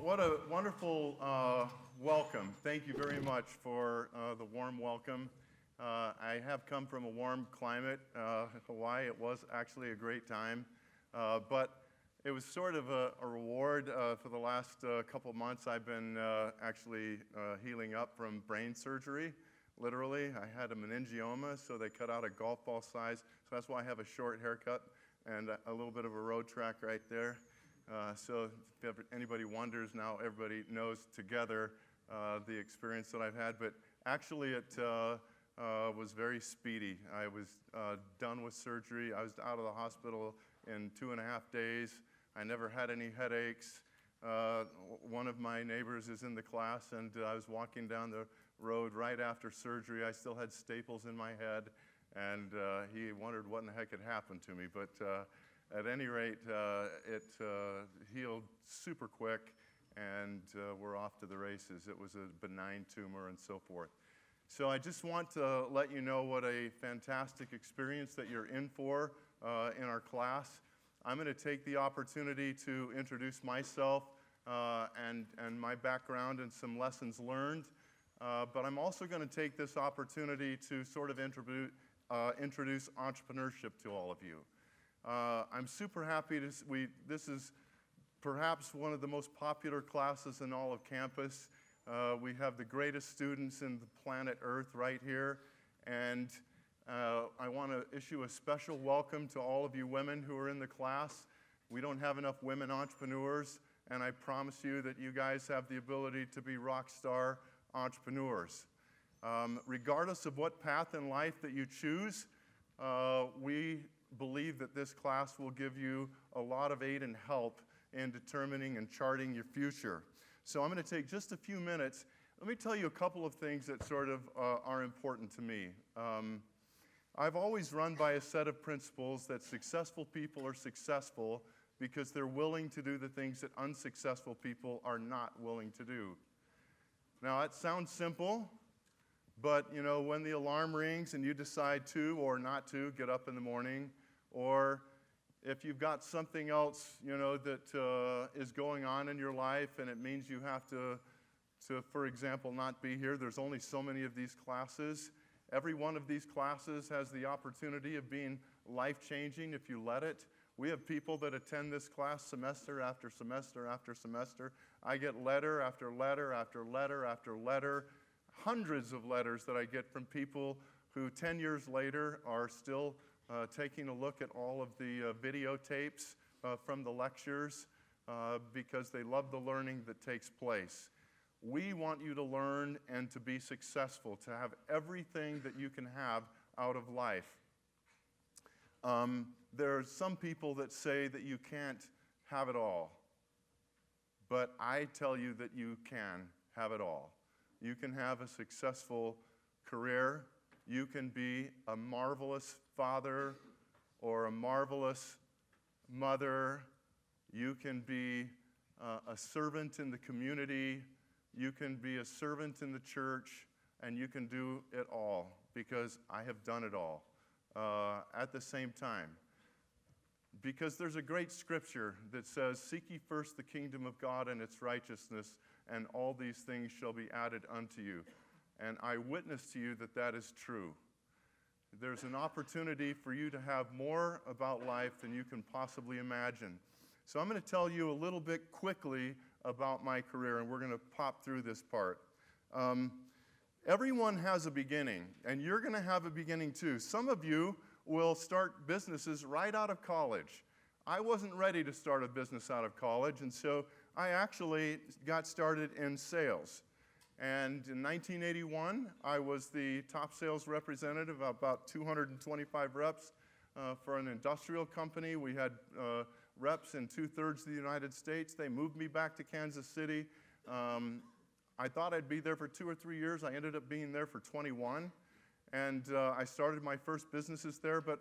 what a wonderful welcome. Thank you very much for the warm welcome. I have come from a warm climate, Hawaii. It was actually a great time, but it was sort of a reward. For the last couple of months, I've been actually healing up from brain surgery, literally. I had a meningioma, so they cut out a golf ball size, so that's why I have a short haircut and a little bit of a road track right there. So if anybody wonders, now everybody knows together the experience that I've had. But actually it was very speedy. I was done with surgery. I was out of the hospital in 2.5 days. I never had any headaches. One of my neighbors is in the class, and I was walking down the road right after surgery. I still had staples in my head, and he wondered what in the heck had happened to me. But at any rate, it healed super quick, and we're off to the races. It was a benign tumor and so forth. So I just want to let you know what a fantastic experience that you're in for in our class. I'm going to take the opportunity to introduce myself and my background and some lessons learned. But I'm also going to take this opportunity to sort of introduce entrepreneurship to all of you. I'm super happy this is perhaps one of the most popular classes in all of campus. We have the greatest students in the planet Earth right here, and I want to issue a special welcome to all of you women who are in the class. We don't have enough women entrepreneurs, and I promise you that you guys have the ability to be rock star entrepreneurs. Regardless of what path in life that you choose, we believe that this class will give you a lot of aid and help in determining and charting your future. So I'm going to take just a few minutes. Let me tell you a couple of things that sort of are important to me. I've always run by a set of principles that successful people are successful because they're willing to do the things that unsuccessful people are not willing to do. Now, that sounds simple, but you know, when the alarm rings and you decide to or not to get up in the morning, or if you've got something else, you know, that is going on in your life and it means you have to, for example, not be here. There's only so many of these classes. Every one of these classes has the opportunity of being life-changing if you let it. We have people that attend this class semester after semester after semester. I get letter after letter after letter after letter, hundreds of letters that I get from people who 10 years later are still taking a look at all of the videotapes from the lectures because they love the learning that takes place. We want you to learn and to be successful, to have everything that you can have out of life. There are some people that say that you can't have it all, but I tell you that you can have it all. You can have a successful career. You can be a marvelous father or a marvelous mother. You can be a servant in the community. You can be a servant in the church, and you can do it all because I have done it all at the same time. Because there's a great scripture that says, "Seek ye first the kingdom of God and its righteousness, and all these things shall be added unto you." And I witness to you that that is true. There's an opportunity for you to have more about life than you can possibly imagine. So I'm going to tell you a little bit quickly about my career, and we're going to pop through this part. Everyone has a beginning, and you're going to have a beginning too. Some of you will start businesses right out of college. I wasn't ready to start a business out of college, and so I actually got started in sales. And in 1981, I was the top sales representative, about 225 reps for an industrial company. We had reps in 2/3 of the United States. They moved me back to Kansas City. I thought I'd be there for 2 or 3 years. I ended up being there for 21. And I started my first businesses there. But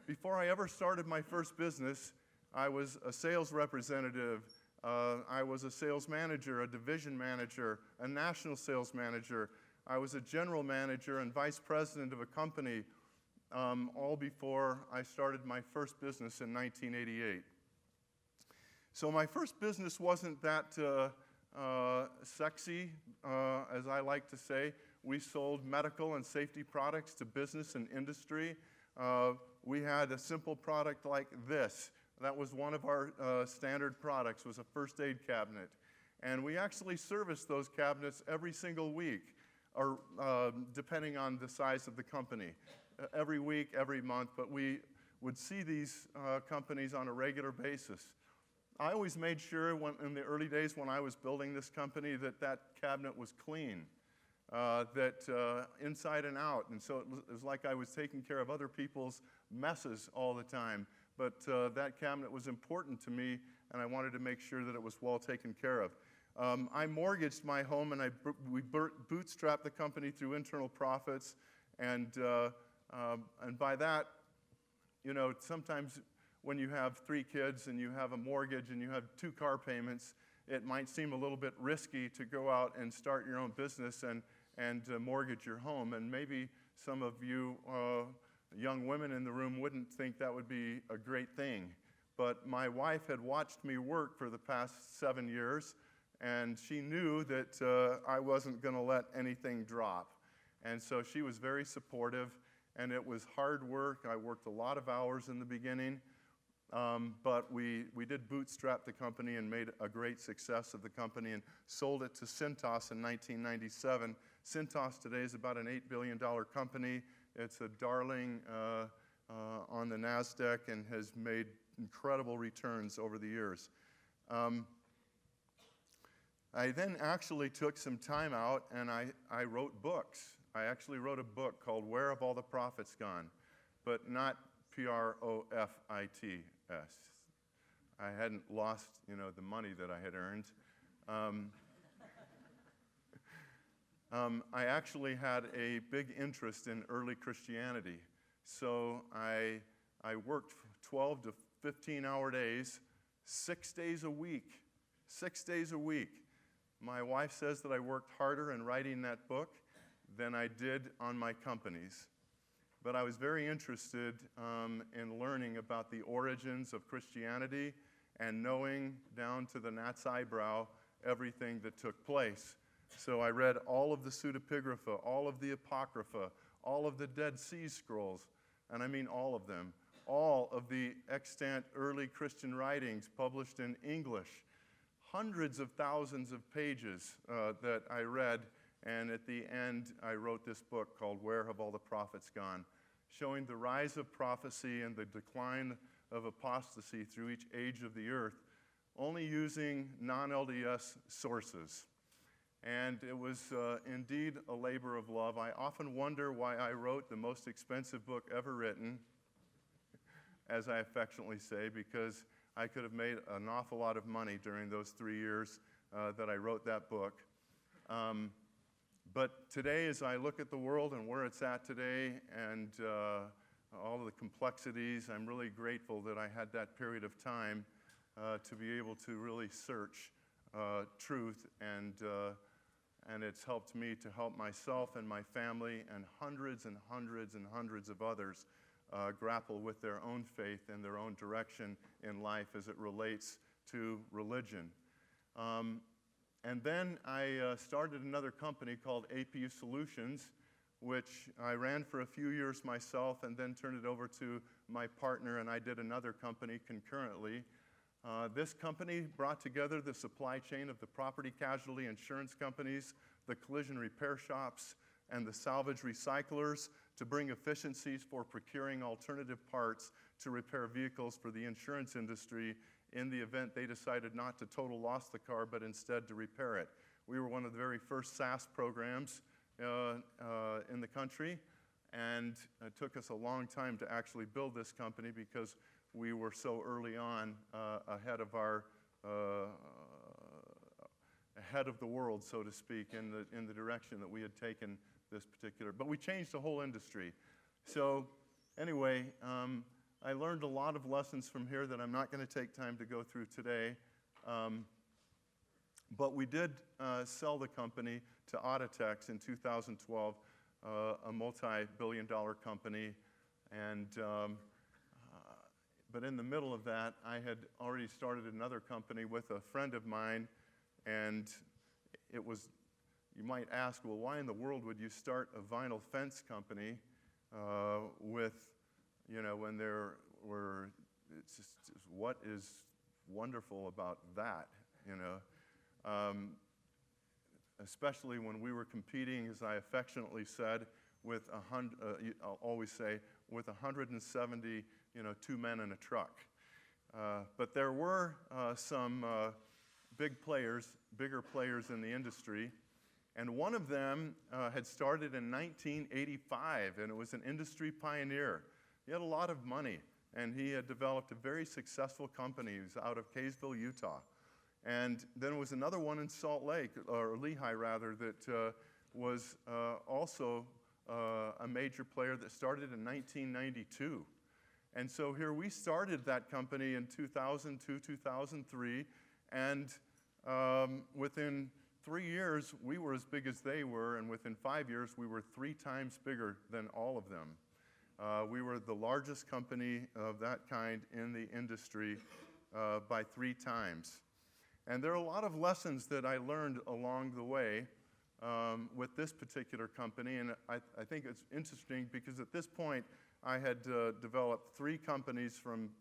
before I ever started my first business, I was a sales representative. I was a sales manager, a division manager, a national sales manager. I was a general manager and vice president of a company, all before I started my first business in 1988. So my first business wasn't that sexy, as I like to say. We sold medical and safety products to business and industry. We had a simple product like this. That was one of our standard products, was a first aid cabinet. And we actually serviced those cabinets every single week, or depending on the size of the company. Every week, every month, but we would see these companies on a regular basis. I always made sure in the early days when I was building this company that cabinet was clean, inside and out. And so it was like I was taking care of other people's messes all the time. But that cabinet was important to me, and I wanted to make sure that it was well taken care of. I mortgaged my home, and we bootstrapped the company through internal profits. And by that, you know, sometimes when you have 3 kids and you have a mortgage and you have 2 car payments, it might seem a little bit risky to go out and start your own business and mortgage your home. And maybe some of you young women in the room wouldn't think that would be a great thing. But my wife had watched me work for the past 7 years, and she knew that I wasn't going to let anything drop. And so she was very supportive, and it was hard work. I worked a lot of hours in the beginning, but we did bootstrap the company and made a great success of the company and sold it to Cintas in 1997. Cintas today is about an $8 billion company. It's a darling on the NASDAQ and has made incredible returns over the years. I then actually took some time out and I wrote books. I actually wrote a book called Where Have All the Profits Gone? But not Profits. I hadn't lost, you know, the money that I had earned. I actually had a big interest in early Christianity. So I worked 12 to 15-hour days, 6 days a week. 6 days a week. My wife says that I worked harder in writing that book than I did on my companies. But I was very interested in learning about the origins of Christianity and knowing down to the gnat's eyebrow everything that took place. So I read all of the pseudepigrapha, all of the apocrypha, all of the Dead Sea Scrolls, and I mean all of them, all of the extant early Christian writings published in English, hundreds of thousands of pages that I read, and at the end I wrote this book called Where Have All the Prophets Gone?, showing the rise of prophecy and the decline of apostasy through each age of the earth, only using non-LDS sources. And it was indeed a labor of love. I often wonder why I wrote the most expensive book ever written, as I affectionately say, because I could have made an awful lot of money during those 3 years that I wrote that book. But today, as I look at the world and where it's at today and all of the complexities, I'm really grateful that I had that period of time to be able to really search truth, and it's helped me to help myself and my family and hundreds and hundreds and hundreds of others grapple with their own faith and their own direction in life as it relates to religion. And then I started another company called APU Solutions, which I ran for a few years myself and then turned it over to my partner, and I did another company concurrently. This company brought together the supply chain of the property casualty insurance companies, the collision repair shops, and the salvage recyclers to bring efficiencies for procuring alternative parts to repair vehicles for the insurance industry in the event they decided not to total loss the car, but instead to repair it. We were one of the very first SaaS programs in the country, and it took us a long time to actually build this company because we were so early on ahead of the world, so to speak, in the direction that we had taken this particular. But we changed the whole industry. So anyway, I learned a lot of lessons from here that I'm not going to take time to go through today. But we did sell the company to Autotex in 2012, a multi-billion-dollar company, and but in the middle of that, I had already started another company with a friend of mine, and it was, you might ask, well, why in the world would you start a vinyl fence company with, when there were, it's just what is wonderful about that, especially when we were competing, as I affectionately said, with I'll always say, with 170, 2 men in a truck. But there were some bigger players in the industry, and one of them had started in 1985, and it was an industry pioneer. He had a lot of money, and he had developed a very successful company. He was out of Kaysville, Utah. And then there was another one in Salt Lake, or Lehigh rather, that was also a major player that started in 1992. And so here we started that company in 2002, 2003, and within 3 years, we were as big as they were, and within 5 years, we were 3 times bigger than all of them. We were the largest company of that kind in the industry by 3 times. And there are a lot of lessons that I learned along the way with this particular company, and I think it's interesting because at this point, I had developed 3 companies from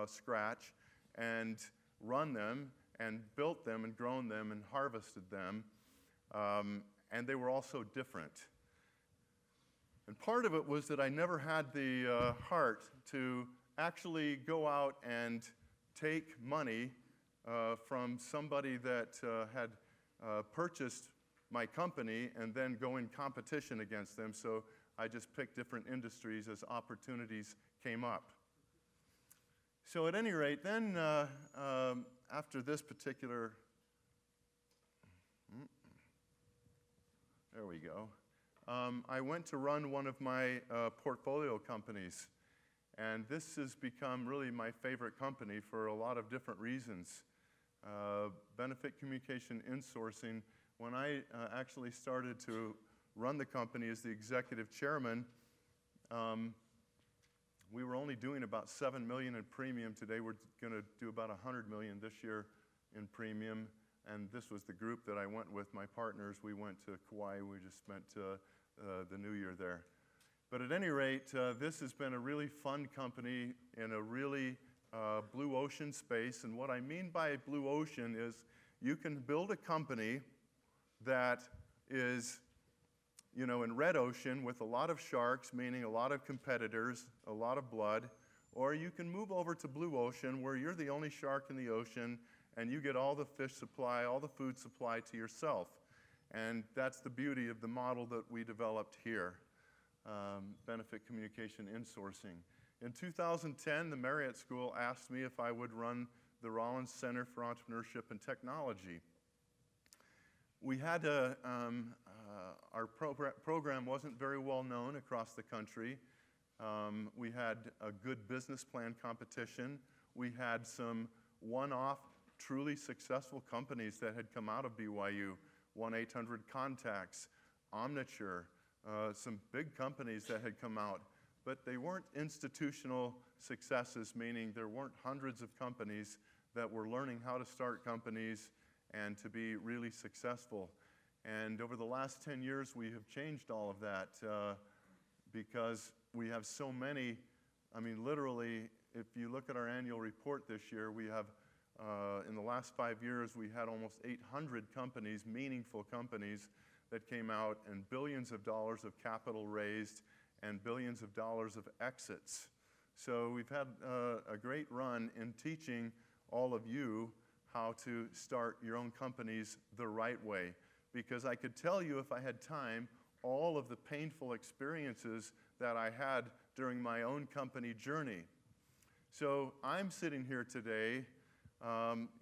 scratch and run them and built them and grown them and harvested them, and they were also different. And part of it was that I never had the heart to actually go out and take money from somebody that had purchased my company and then go in competition against them. So I just picked different industries as opportunities came up. So at any rate, then after this particular, there we go, I went to run one of my portfolio companies. And this has become really my favorite company for a lot of different reasons. Benefit Communication Insourcing, when I actually started to run the company as the executive chairman, we were only doing about $7 million in premium. Today we're going to do about $100 million this year in premium. And this was the group that I went with, my partners. We went to Kauai. We just spent the new year there. But at any rate, this has been a really fun company in a really blue ocean space. And what I mean by blue ocean is you can build a company that is, in red ocean with a lot of sharks, meaning a lot of competitors, a lot of blood, or you can move over to blue ocean where you're the only shark in the ocean and you get all the fish supply, all the food supply to yourself. And that's the beauty of the model that we developed here. Benefit Communication Insourcing. In 2010, the Marriott School asked me if I would run the Rawlins Center for Entrepreneurship and Technology. We had our program wasn't very well known across the country. We had a good business plan competition. We had some one-off, truly successful companies that had come out of BYU, 1-800-CONTACTS, Omniture, some big companies that had come out, but they weren't institutional successes, meaning there weren't hundreds of companies that were learning how to start companies and to be really successful. And over the last 10 years, we have changed all of that because we have so many. I mean, literally, if you look at our annual report this year, we have, in the last 5 years, we had almost 800 companies, meaningful companies, that came out, and billions of dollars of capital raised and billions of dollars of exits. So we've had a great run in teaching all of you how to start your own companies the right way. Because I could tell you, if I had time, all of the painful experiences that I had during my own company journey. So I'm sitting here today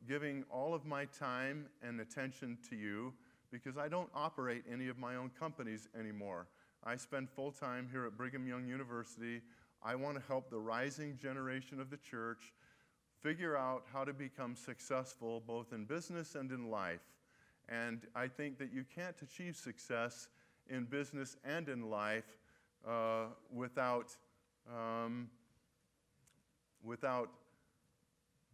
giving all of my time and attention to you because I don't operate any of my own companies anymore. I spend full time here at Brigham Young University. I want to help the rising generation of the church figure out how to become successful both in business and in life. And I think that you can't achieve success in business and in life without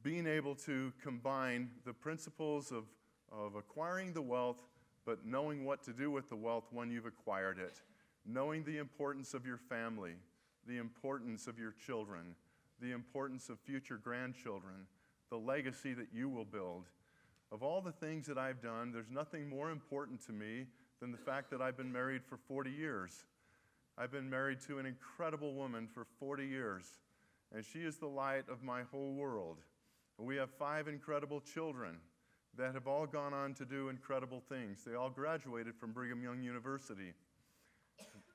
being able to combine the principles of acquiring the wealth, but knowing what to do with the wealth when you've acquired it, knowing the importance of your family, the importance of your children, the importance of future grandchildren, the legacy that you will build. Of all the things that I've done, there's nothing more important to me than the fact that I've been married for 40 years. I've been married to an incredible woman for 40 years, and she is the light of my whole world. We have 5 incredible children that have all gone on to do incredible things. They all graduated from Brigham Young University.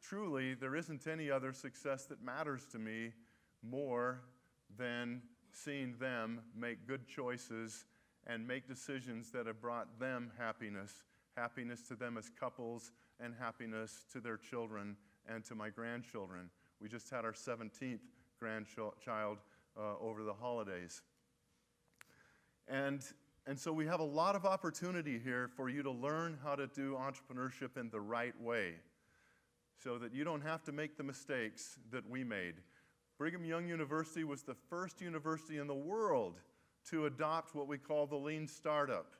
Truly, there isn't any other success that matters to me more than seeing them make good choices and make decisions that have brought them happiness, happiness to them as couples, and happiness to their children and to my grandchildren. We just had our 17th grandchild over the holidays. And so we have a lot of opportunity here for you to learn how to do entrepreneurship in the right way so that you don't have to make the mistakes that we made. Brigham Young University was the first university in the world to adopt what we call the lean startup.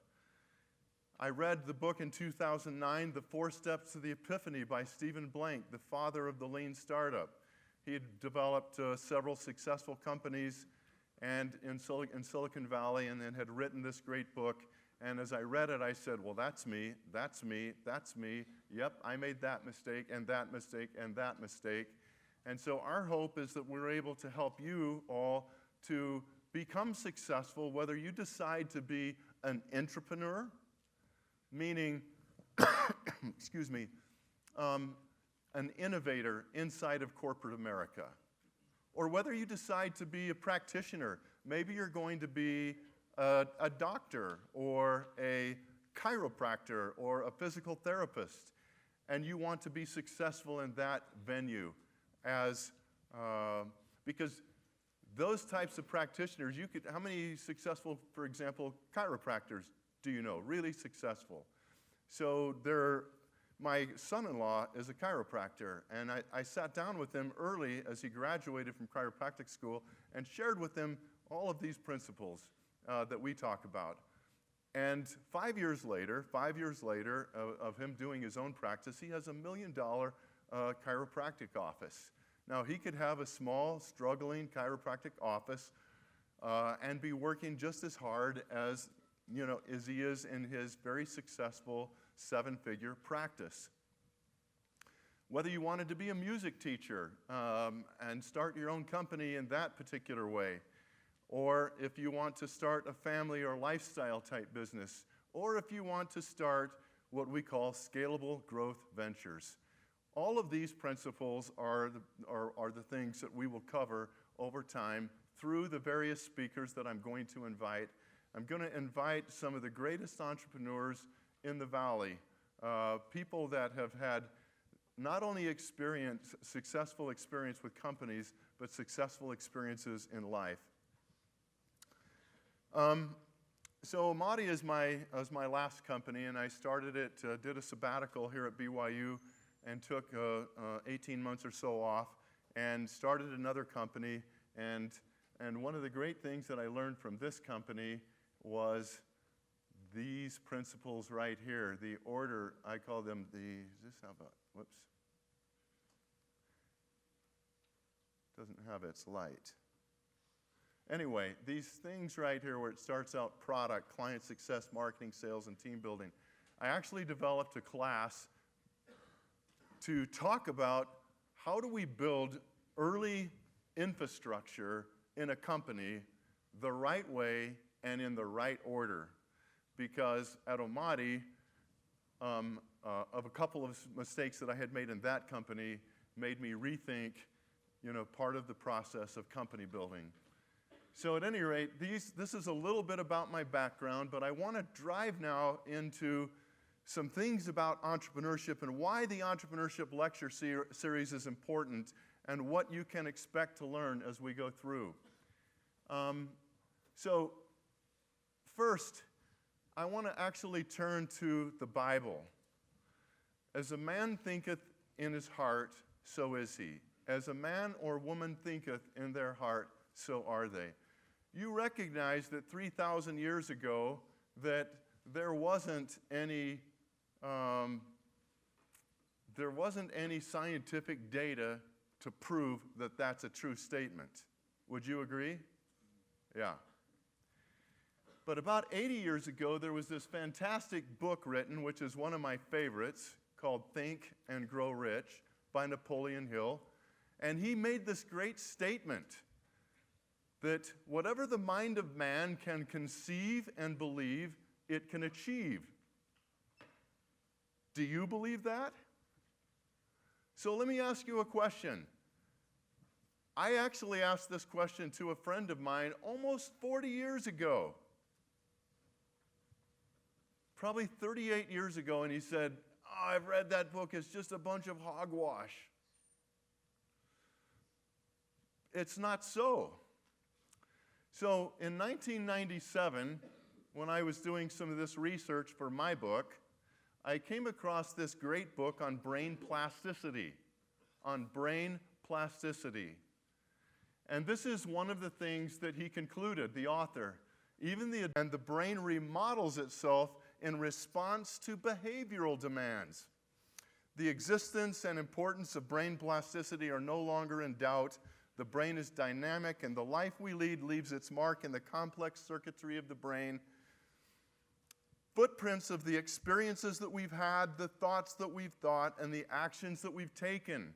I read the book in 2009, The 4 Steps to the Epiphany by Stephen Blank, the father of the lean startup. He had developed several successful companies and in Silicon Valley, and then had written this great book. And as I read it, I said, well, that's me, that's me, that's me. Yep, I made that mistake, and that mistake, and that mistake. And so our hope is that we're able to help you all to become successful, whether you decide to be an entrepreneur, meaning, excuse me, an innovator inside of corporate America, or whether you decide to be a practitioner. Maybe you're going to be a doctor or a chiropractor or a physical therapist, and you want to be successful in that venue because those types of practitioners, how many successful, for example, chiropractors do you know? Really successful. So my son-in-law is a chiropractor, and I sat down with him early as he graduated from chiropractic school and shared with him all of these principles that we talk about. And 5 years later of him doing his own practice, he has $1 million chiropractic office. Now, he could have a small, struggling chiropractic office and be working just as hard as he is in his very successful 7-figure practice. Whether you wanted to be a music teacher and start your own company in that particular way, or if you want to start a family or lifestyle type business, or if you want to start what we call scalable growth ventures. All of these principles are the things that we will cover over time through the various speakers that I'm going to invite. I'm going to invite some of the greatest entrepreneurs in the Valley, people that have had not only successful experience with companies, but successful experiences in life. So Amati is my last company, and I started it, did a sabbatical here at BYU, and took 18 months or so off, and started another company. And one of the great things that I learned from this company was these principles right here. The order, I call them whoops. Doesn't have its light. Anyway, these things right here where it starts out product, client success, marketing, sales, and team building. I actually developed a class to talk about how do we build early infrastructure in a company the right way and in the right order. Because at Amati, of a couple of mistakes that I had made in that company made me rethink, part of the process of company building. So at any rate, this is a little bit about my background, but I want to drive now into some things about entrepreneurship and why the Entrepreneurship Lecture Series is important and what you can expect to learn as we go through. So first, I want to actually turn to the Bible. As a man thinketh in his heart, so is he. As a man or woman thinketh in their heart, so are they. You recognize that 3,000 years ago that there wasn't any there wasn't any scientific data to prove that that's a true statement. Would you agree? Yeah. But about 80 years ago, there was this fantastic book written, which is one of my favorites, called Think and Grow Rich by Napoleon Hill. And he made this great statement that whatever the mind of man can conceive and believe, it can achieve. Do you believe that? So let me ask you a question. I actually asked this question to a friend of mine almost 40 years ago. Probably 38 years ago, and he said, "Oh, I've read that book. It's just a bunch of hogwash." It's not so. So in 1997, when I was doing some of this research for my book, I came across this great book on brain plasticity, And this is one of the things that he concluded, the author. And the brain remodels itself in response to behavioral demands. The existence and importance of brain plasticity are no longer in doubt. The brain is dynamic, and the life we lead leaves its mark in the complex circuitry of the brain. Footprints of the experiences that we've had, the thoughts that we've thought, and the actions that we've taken.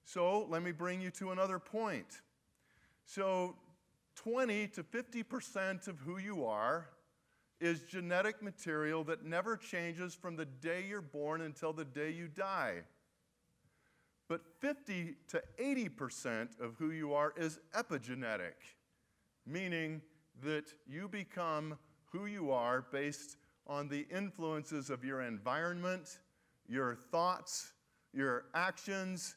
So let me bring you to another point. So 20 to 50% of who you are is genetic material that never changes from the day you're born until the day you die. But 50 to 80% of who you are is epigenetic, meaning that you become who you are based on the influences of your environment, your thoughts, your actions,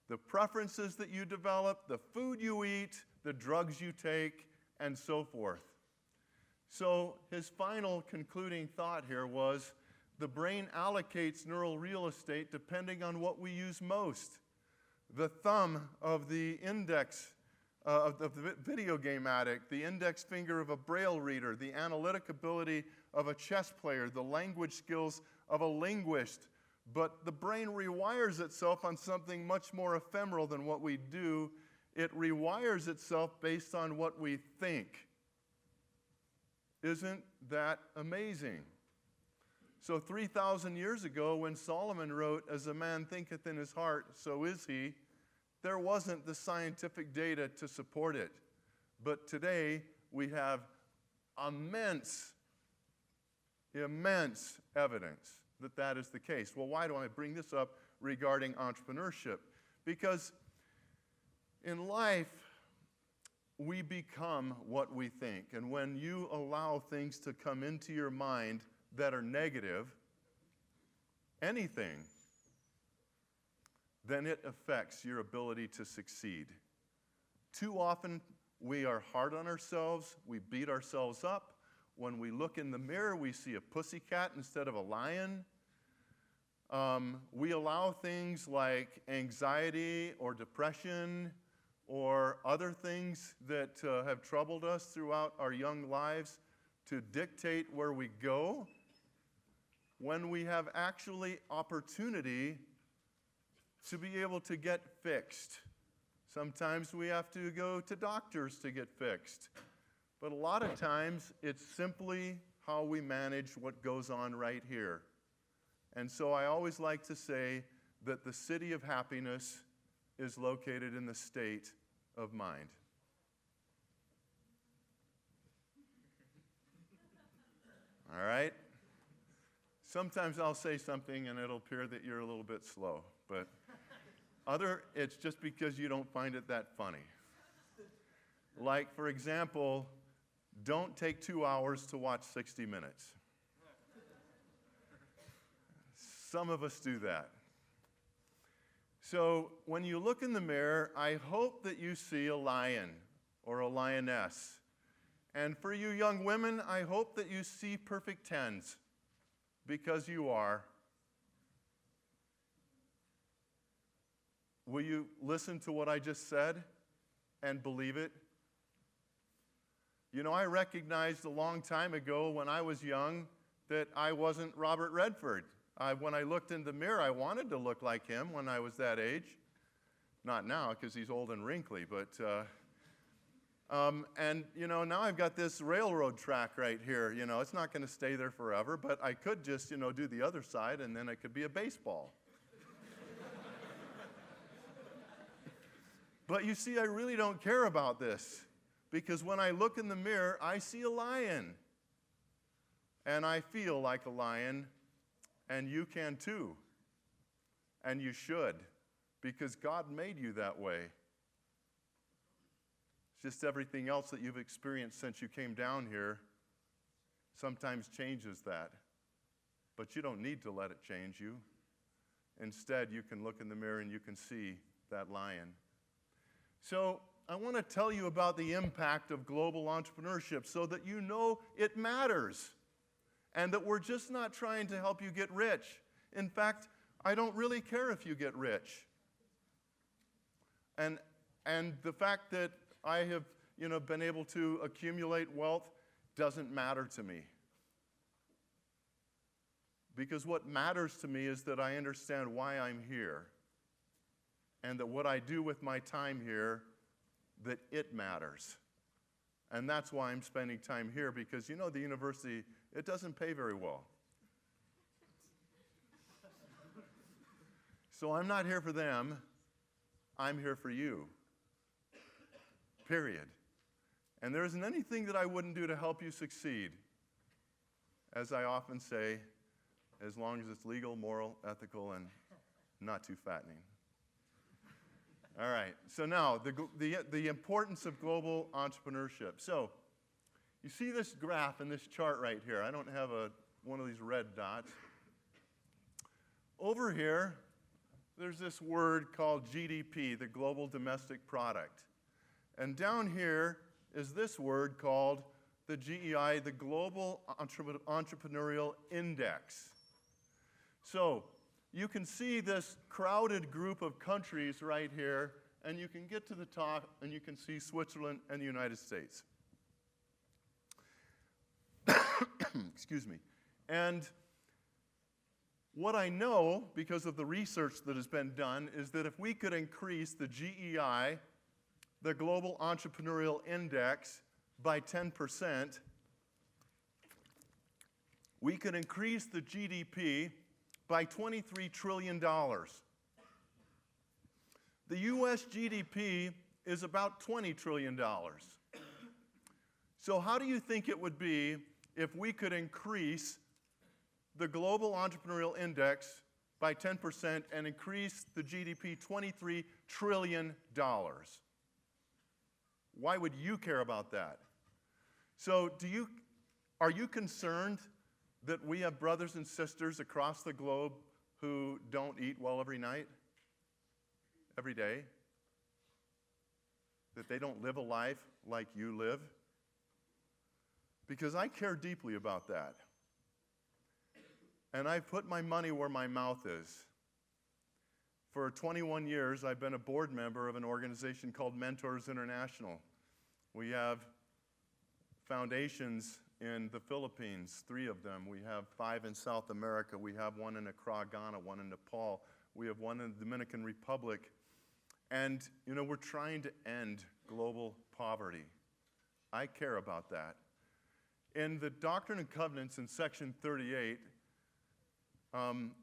the preferences that you develop, the food you eat, the drugs you take, and so forth. So his final concluding thought here was, the brain allocates neural real estate depending on what we use most. The thumb of the index of the video game addict, the index finger of a braille reader, the analytic ability of a chess player, the language skills of a linguist. But the brain rewires itself on something much more ephemeral than what we do. It rewires itself based on what we think. Isn't that amazing? So 3,000 years ago, when Solomon wrote, "As a man thinketh in his heart, so is he," there wasn't the scientific data to support it. But today, we have immense evidence that that is the case. Well, why do I bring this up regarding entrepreneurship? Because in life, we become what we think. And when you allow things to come into your mind that are negative, anything, then it affects your ability to succeed. Too often, we are hard on ourselves. We beat ourselves up. When we look in the mirror, we see a pussycat instead of a lion. We allow things like anxiety or depression or other things that have troubled us throughout our young lives to dictate where we go, when we have actually opportunity to be able to get fixed. Sometimes we have to go to doctors to get fixed. But a lot of times, it's simply how we manage what goes on right here. And so I always like to say that the city of happiness is located in the state of mind. All right? Sometimes I'll say something and it'll appear that you're a little bit slow, but it's just because you don't find it that funny. Like, for example, don't take 2 hours to watch 60 Minutes. Some of us do that. So when you look in the mirror, I hope that you see a lion or a lioness. And for you young women, I hope that you see perfect tens, because you are. Will you listen to what I just said and believe it? You know, I recognized a long time ago when I was young that I wasn't Robert Redford. When I looked in the mirror, I wanted to look like him when I was that age. Not now, because he's old and wrinkly, but, and, now I've got this railroad track right here. It's not going to stay there forever, but I could just, do the other side, and then it could be a baseball. But you see, I really don't care about this, because when I look in the mirror, I see a lion. And I feel like a lion, and you can too. And you should, because God made you that way. It's just everything else that you've experienced since you came down here sometimes changes that. But you don't need to let it change you. Instead, you can look in the mirror and you can see that lion. So I want to tell you about the impact of global entrepreneurship so that you know it matters and that we're just not trying to help you get rich. In fact, I don't really care if you get rich. And the fact that I have, been able to accumulate wealth doesn't matter to me. Because what matters to me is that I understand why I'm here. And that what I do with my time here, that it matters. And that's why I'm spending time here, because the university, it doesn't pay very well. So I'm not here for them, I'm here for you. Period. And there isn't anything that I wouldn't do to help you succeed. As I often say, as long as it's legal, moral, ethical, and not too fattening. All right, so now the importance of global entrepreneurship. So you see this graph in this chart right here. I don't have one of these red dots. Over here, there's this word called GDP, the global domestic product. And down here is this word called the GEI, the Global Entrepreneurial Index. So you can see this crowded group of countries right here, and you can get to the top, and you can see Switzerland and the United States. Excuse me. And what I know, because of the research that has been done, is that if we could increase the GEI, the Global Entrepreneurial Index, by 10%, we could increase the GDP by $23 trillion. The US GDP is about $20 trillion. So how do you think it would be if we could increase the Global Entrepreneurial Index by 10% and increase the GDP $23 trillion? Why would you care about that? So are you concerned that we have brothers and sisters across the globe who don't eat well every night, every day? That they don't live a life like you live? Because I care deeply about that. And I've put my money where my mouth is. For 21 years, I've been a board member of an organization called Mentors International. We have foundations in the Philippines, 3 of them. We have 5 in South America. We have one in Accra, Ghana, one in Nepal. We have one in the Dominican Republic. And, we're trying to end global poverty. I care about that. In the Doctrine and Covenants in section 38,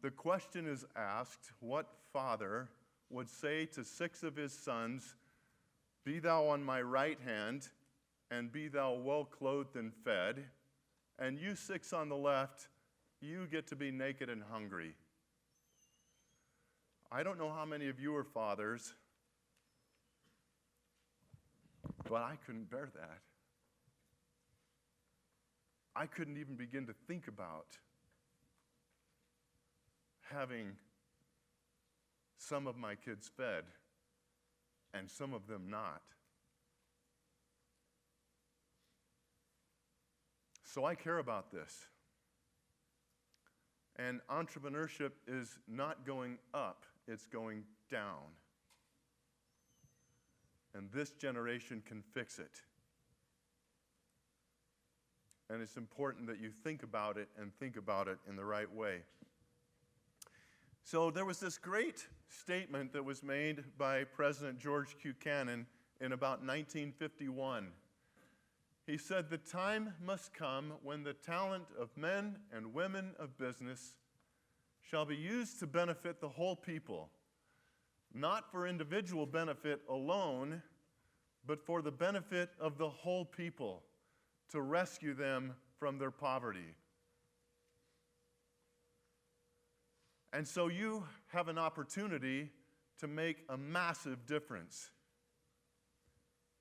the question is asked, what father would say to 6 of his sons, "Be thou on my right hand, and be thou well clothed and fed, and you 6 on the left, you get to be naked and hungry"? I don't know how many of you are fathers, but I couldn't bear that. I couldn't even begin to think about having some of my kids fed and some of them not. So I care about this. And entrepreneurship is not going up, it's going down. And this generation can fix it. And it's important that you think about it and think about it in the right way. So there was this great statement that was made by President George Buchanan in about 1951. He said, "The time must come when the talent of men and women of business shall be used to benefit the whole people, not for individual benefit alone, but for the benefit of the whole people, to rescue them from their poverty." And so you have an opportunity to make a massive difference,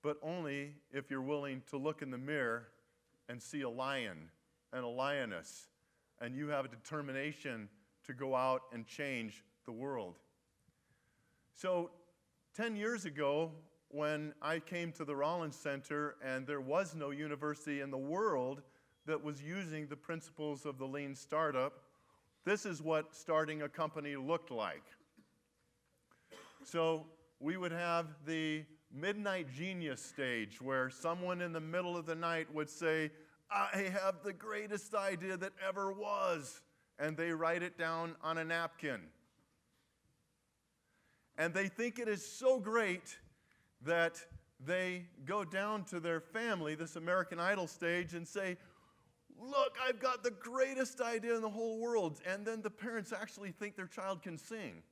but only if you're willing to look in the mirror and see a lion and a lioness, and you have a determination to go out and change the world. So 10 years ago, when I came to the Rawlins Center, and there was no university in the world that was using the principles of the lean startup, this is what starting a company looked like. So we would have the midnight genius stage, where someone in the middle of the night would say, "I have the greatest idea that ever was," and they write it down on a napkin. And they think it is so great that they go down to their family, this American Idol stage, and say, "Look, I've got the greatest idea in the whole world." And then the parents actually think their child can sing.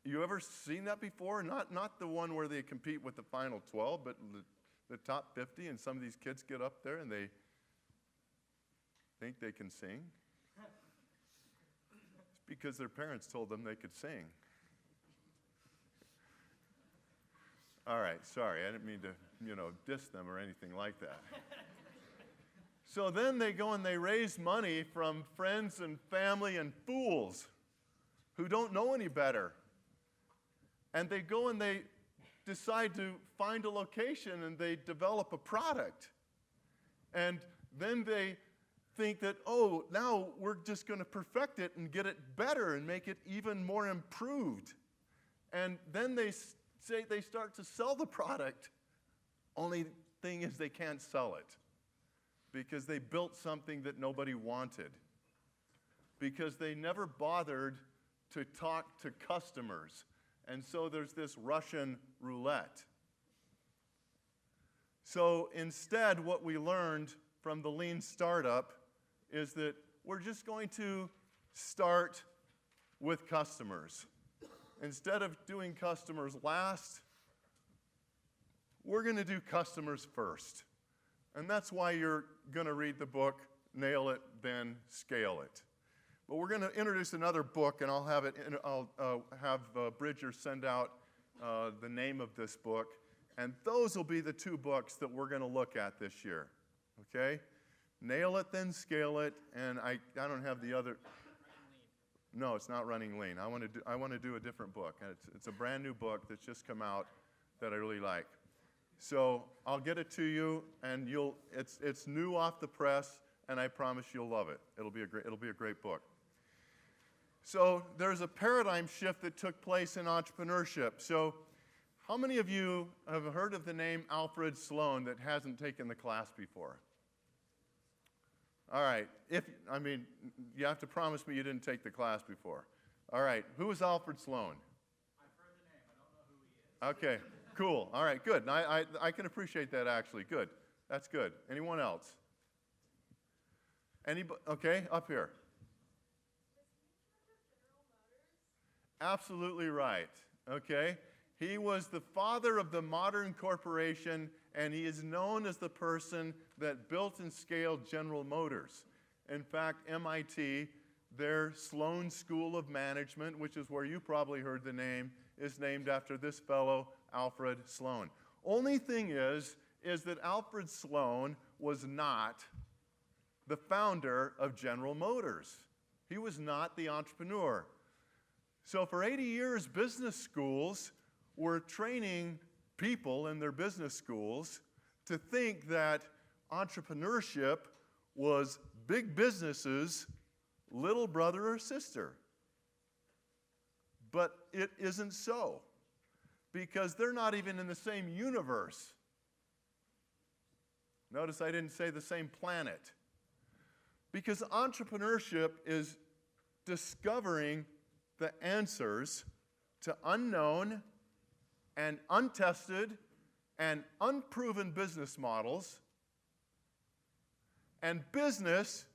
You ever seen that before? Not the one where they compete with the final 12, but the top 50, and some of these kids get up there and they think they can sing. It's because their parents told them they could sing. All right, sorry, I didn't mean to, diss them or anything like that. So then they go and they raise money from friends and family and fools who don't know any better. And they go and they decide to find a location and they develop a product. And then they think that, oh, now we're just going to perfect it and get it better and make it even more improved. And then they start to sell the product. Only thing is they can't sell it because they built something that nobody wanted, because they never bothered to talk to customers. And so there's this Russian roulette. So instead, what we learned from the lean startup is that we're just going to start with customers. Instead of doing customers last, we're going to do customers first. And that's why you're going to read the book, Nail It, Then Scale It. But we're going to introduce another book, and I'll have Bridger send out the name of this book. And those will be the two books that we're going to look at this year. Okay? Nail It, Then Scale It, and I don't have the other. No, it's not Running Lean. I want to do a different book. And it's a brand new book that's just come out that I really like. So I'll get it to you, and it's new off the press, and I promise you'll love it. It'll be a great book. So there's a paradigm shift that took place in entrepreneurship. So how many of you have heard of the name Alfred Sloan that hasn't taken the class before? All right. You have to promise me you didn't take the class before. All right. Who is Alfred Sloan? I've heard the name. I don't know who he is. Okay. Cool. All right. Good. I can appreciate that, actually. Good. That's good. Anyone else? Okay. Up here. Absolutely right. Okay. He was the father of the modern corporation, and he is known as the person that built and scaled General Motors. In fact, MIT, their Sloan School of Management, which is where you probably heard the name, is named after this fellow, Alfred Sloan. Only thing is that Alfred Sloan was not the founder of General Motors. He was not the entrepreneur. So for 80 years, business schools were training people in their business schools to think that entrepreneurship was big businesses' little brother or sister. But it isn't so, because they're not even in the same universe. Notice I didn't say the same planet. Because entrepreneurship is discovering the answers to unknown and untested and unproven business models. And business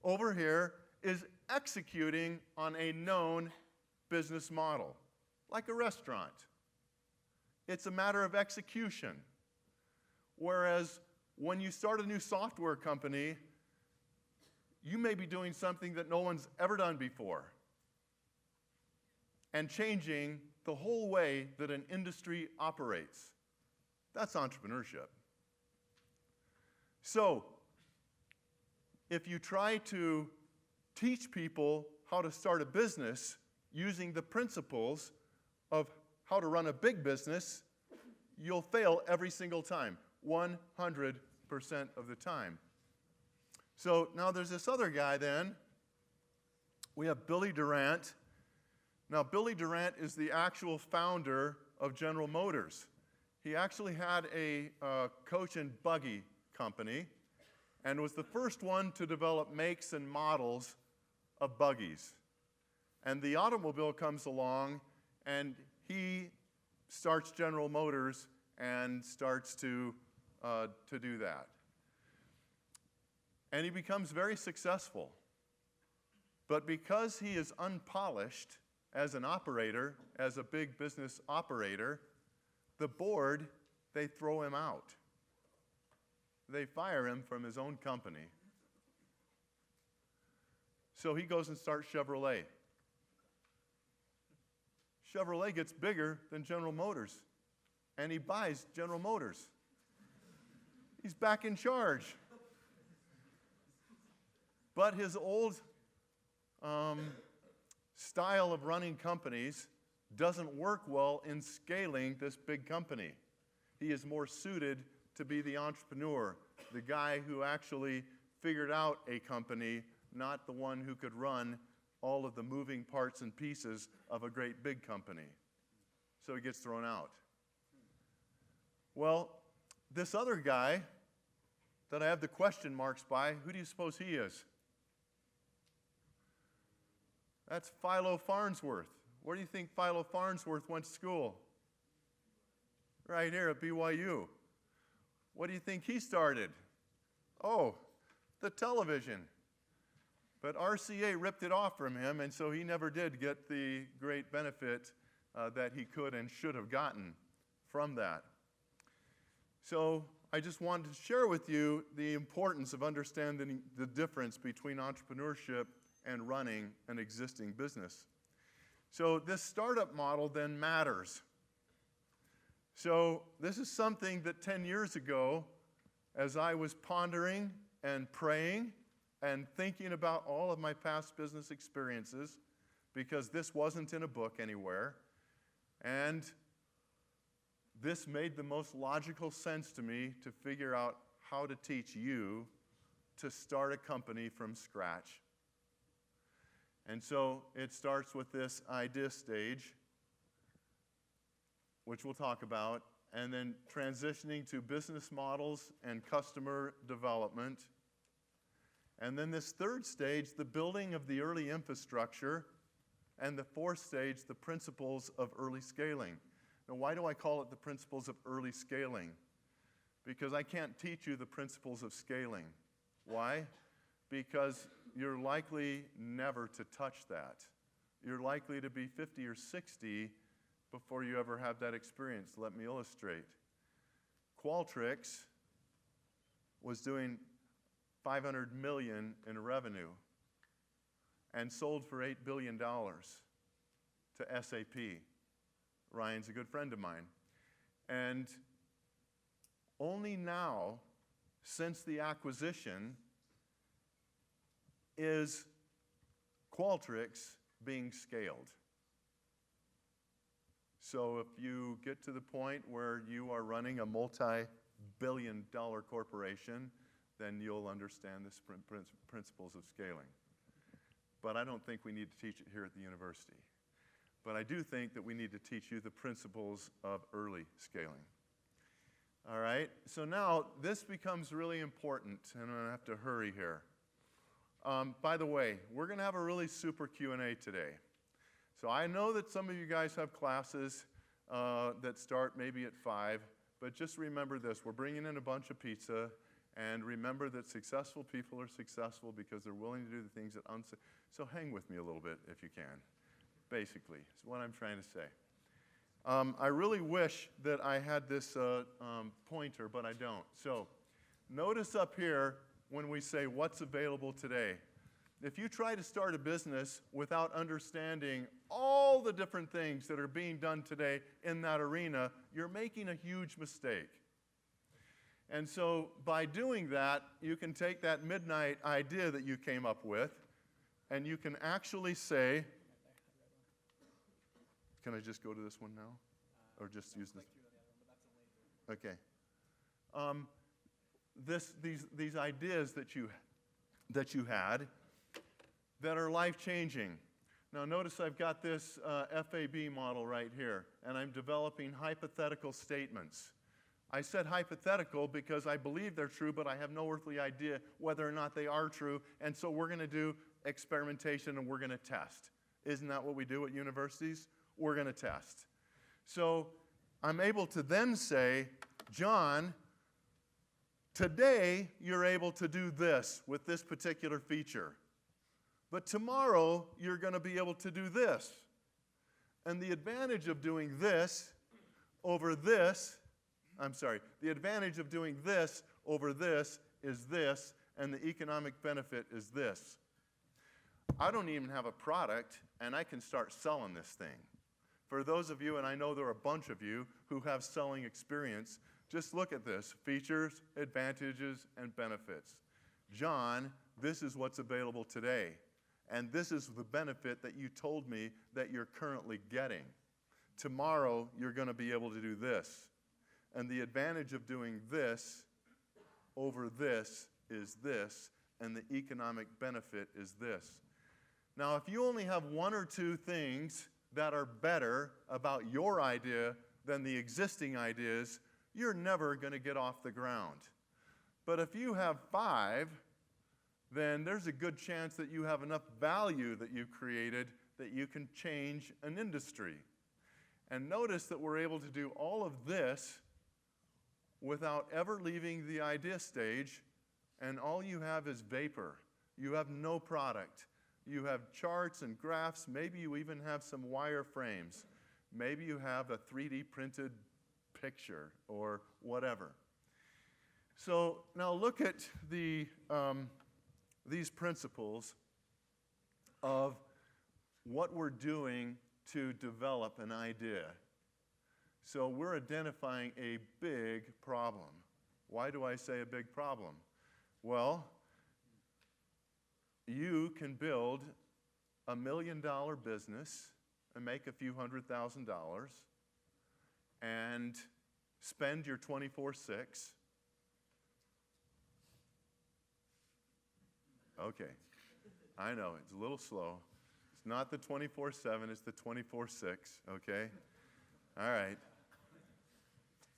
over here is executing on a known business model, like a restaurant. It's a matter of execution. Whereas when you start a new software company, you may be doing something that no one's ever done before and changing the whole way that an industry operates. That's entrepreneurship. So, if you try to teach people how to start a business using the principles of how to run a big business, you'll fail every single time, 100% of the time. So now there's this other guy then. We have Billy Durant. Now, Billy Durant is the actual founder of General Motors. He actually had a coach and buggy company and was the first one to develop makes and models of buggies. And the automobile comes along, and he starts General Motors and starts to do that. And he becomes very successful. But because he is unpolished as an operator, as a big business operator, the board, they throw him out. They fire him from his own company. So he goes and starts Chevrolet. Chevrolet gets bigger than General Motors, and he buys General Motors. He's back in charge. But his old style of running companies doesn't work well in scaling this big company. He is more suited to be the entrepreneur, the guy who actually figured out a company, not the one who could run all of the moving parts and pieces of a great big company. So he gets thrown out. Well, this other guy that I have the question marks by, who do you suppose he is? That's Philo Farnsworth. Where do you think Philo Farnsworth went to school? Right here at BYU. What do you think he started? Oh, the television. But RCA ripped it off from him, and so he never did get the great benefit that he could and should have gotten from that. So I just wanted to share with you the importance of understanding the difference between entrepreneurship and running an existing business. So this startup model then matters. So this is something that 10 years ago, as I was pondering and praying and thinking about all of my past business experiences, because this wasn't in a book anywhere, and this made the most logical sense to me to figure out how to teach you to start a company from scratch. And so it starts with this idea stage, which we'll talk about, and then transitioning to business models and customer development. And then this third stage, the building of the early infrastructure, and the fourth stage, the principles of early scaling. Now, why do I call it the principles of early scaling? Because I can't teach you the principles of scaling. Why? Because you're likely never to touch that. You're likely to be 50 or 60 before you ever have that experience. Let me illustrate. Qualtrics was doing $500 million in revenue and sold for $8 billion to SAP. Ryan's a good friend of mine. And only now, since the acquisition, is Qualtrics being scaled. So if you get to the point where you are running a multi-billion-dollar corporation, then you'll understand the principles of scaling. But I don't think we need to teach it here at the university. But I do think that we need to teach you the principles of early scaling. All right, so now this becomes really important, and I'm going to have to hurry here. By the way, we're going to have a really super Q&A today. So I know that some of you guys have classes that start maybe at 5, but just remember this. We're bringing in a bunch of pizza, and remember that successful people are successful because they're willing to do the things that so hang with me a little bit if you can, basically, is what I'm trying to say. I really wish that I had this pointer, but I don't. So notice up here when we say what's available today. If you try to start a business without understanding all the different things that are being done today in that arena, you're making a huge mistake. And so by doing that, you can take that midnight idea that you came up with, and you can actually say, can I just go to this one now? Or just use this? Okay. These ideas that you had that are life-changing. Now notice I've got this FAB model right here, and I'm developing hypothetical statements. I said hypothetical because I believe they're true, but I have no earthly idea whether or not they are true, and so we're going to do experimentation and we're going to test. Isn't that what we do at universities? We're going to test. So I'm able to then say, John, today you're able to do this with this particular feature. But tomorrow you're going to be able to do this. And the advantage of doing this over this, the advantage of doing this over this is this, and the economic benefit is this. I don't even have a product, and I can start selling this thing. For those of you, and I know there are a bunch of you who have selling experience, just look at this: features, advantages, and benefits. John, this is what's available today. And this is the benefit that you told me that you're currently getting. Tomorrow, you're going to be able to do this. And the advantage of doing this over this is this, and the economic benefit is this. Now, if you only have one or two things that are better about your idea than the existing ideas, you're never going to get off the ground. But if you have 5, then there's a good chance that you have enough value that you've created that you can change an industry. And notice that we're able to do all of this without ever leaving the idea stage, and all you have is vapor. You have no product. You have charts and graphs. Maybe you even have some wireframes. Maybe you have a 3D printed picture or whatever. So now look at these principles of what we're doing to develop an idea. So we're identifying a big problem. Why do I say a big problem? Well, you can build $1 million business and make a few $100,000 and spend your 24/6. Okay, I know, it's a little slow. It's not the 24/7, it's the 24/6, okay? All right.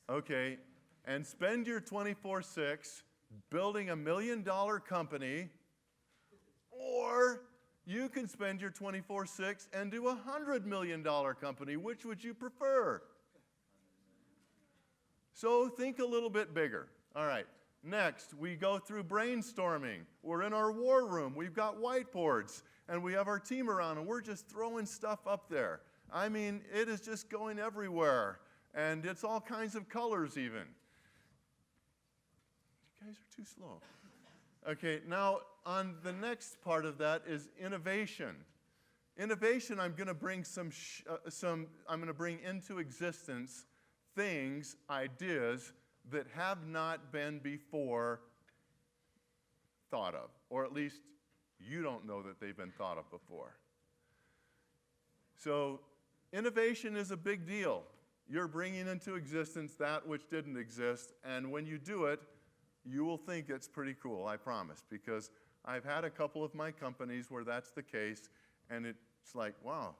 Okay, and spend your 24/6 building $1 million company, or you can spend your 24/6 and do a $100 million company. Which would you prefer? So think a little bit bigger. All right. Next, we go through brainstorming. We're in our war room. We've got whiteboards, and we have our team around, and we're just throwing stuff up there. I mean, it is just going everywhere, and it's all kinds of colors even. You guys are too slow. Okay, now on the next part of that is innovation. Innovation, I'm going to bring I'm going to bring into existence things, ideas that have not been before thought of, or at least you don't know that they've been thought of before. So innovation is a big deal. You're bringing into existence that which didn't exist, and when you do it, you will think it's pretty cool, I promise, because I've had a couple of my companies where that's the case, and it's like, wow,